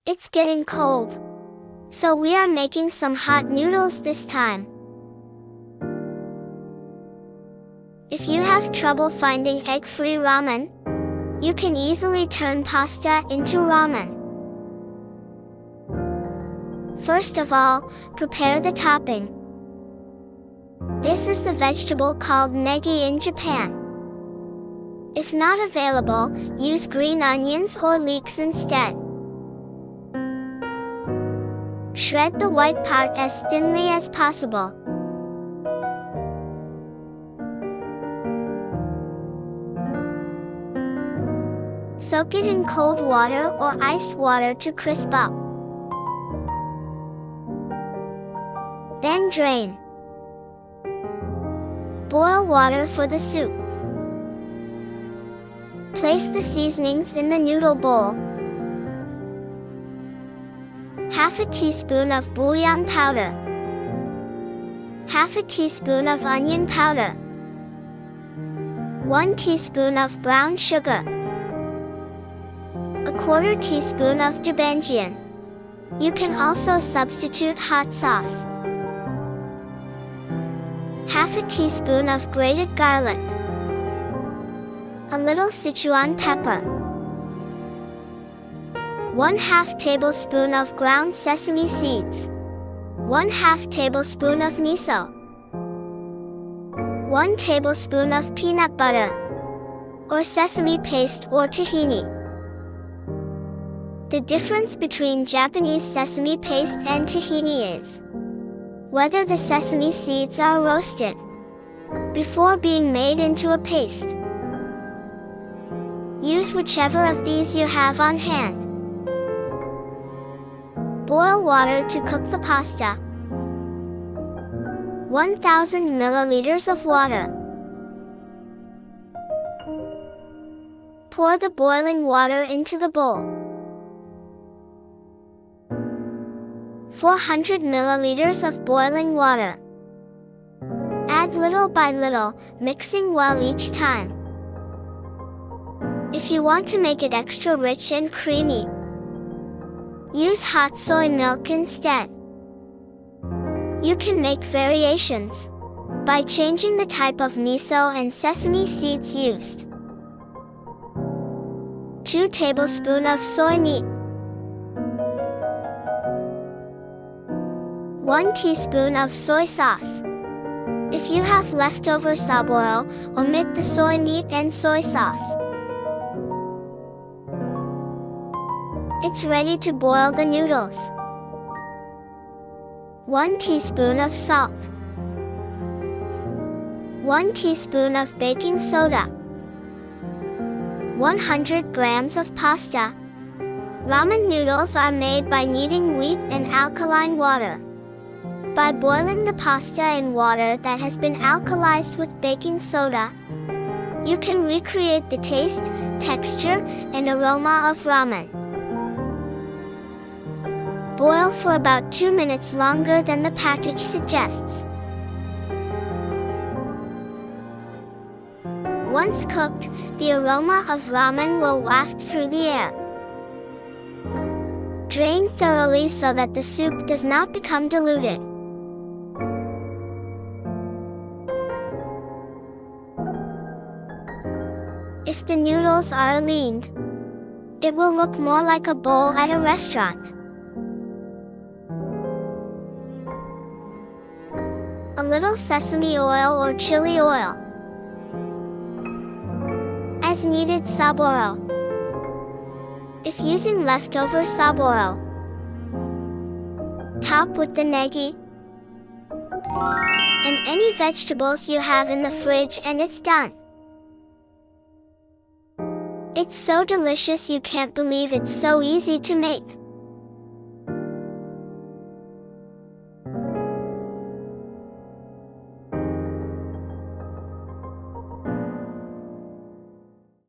It's getting cold, so we are making some hot noodles this time. If you have trouble finding egg-free ramen, you can easily turn pasta into ramen. First of all, prepare the topping. This is the vegetable called negi in Japan. If not available, use green onions or leeks instead. Shred the white part as thinly as possible. Soak it in cold water or iced water to crisp up. Then drain. Boil water for the soup. Place the seasonings in the noodle bowl. Half a teaspoon of bouillon powder. Half a teaspoon of onion powder. 1 teaspoon of brown sugar. A quarter teaspoon of Dandan. You can also substitute hot sauce. Half a teaspoon of grated garlic. A little Sichuan pepper. 1/2 tablespoon of ground sesame seeds. 1/2 tablespoon of miso. 1 tablespoon of peanut butter, or sesame paste or tahini. The difference between Japanese sesame paste and tahini is whether the sesame seeds are roasted before being made into a paste. Use whichever of these you have on hand. Boil water to cook the pasta. 1000 milliliters of water. Pour the boiling water into the bowl. 400 milliliters of boiling water. Add little by little, mixing well each time. If you want to make it extra rich and creamy, use hot soy milk instead. You can make variations by changing the type of miso and sesame seeds used. 2 tablespoons of soy meat. 1 teaspoon of soy sauce. If you have leftover saboro, omit the soy meat and soy sauce. It's ready to boil the noodles. 1 teaspoon of salt. 1 teaspoon of baking soda. 100 grams of pasta. Ramen noodles are made by kneading wheat in alkaline water. By boiling the pasta in water that has been alkalized with baking soda, you can recreate the taste, texture, and aroma of ramen. Boil for about 2 minutes longer than the package suggests. Once cooked, the aroma of ramen will waft through the air. Drain thoroughly so that the soup does not become diluted. If the noodles are leaned, it will look more like a bowl at a restaurant. A little sesame oil or chili oil. As needed saboro. If using leftover saboro, top with the negi and any vegetables you have in the fridge, and it's done. It's so delicious you can't believe it's so easy to make.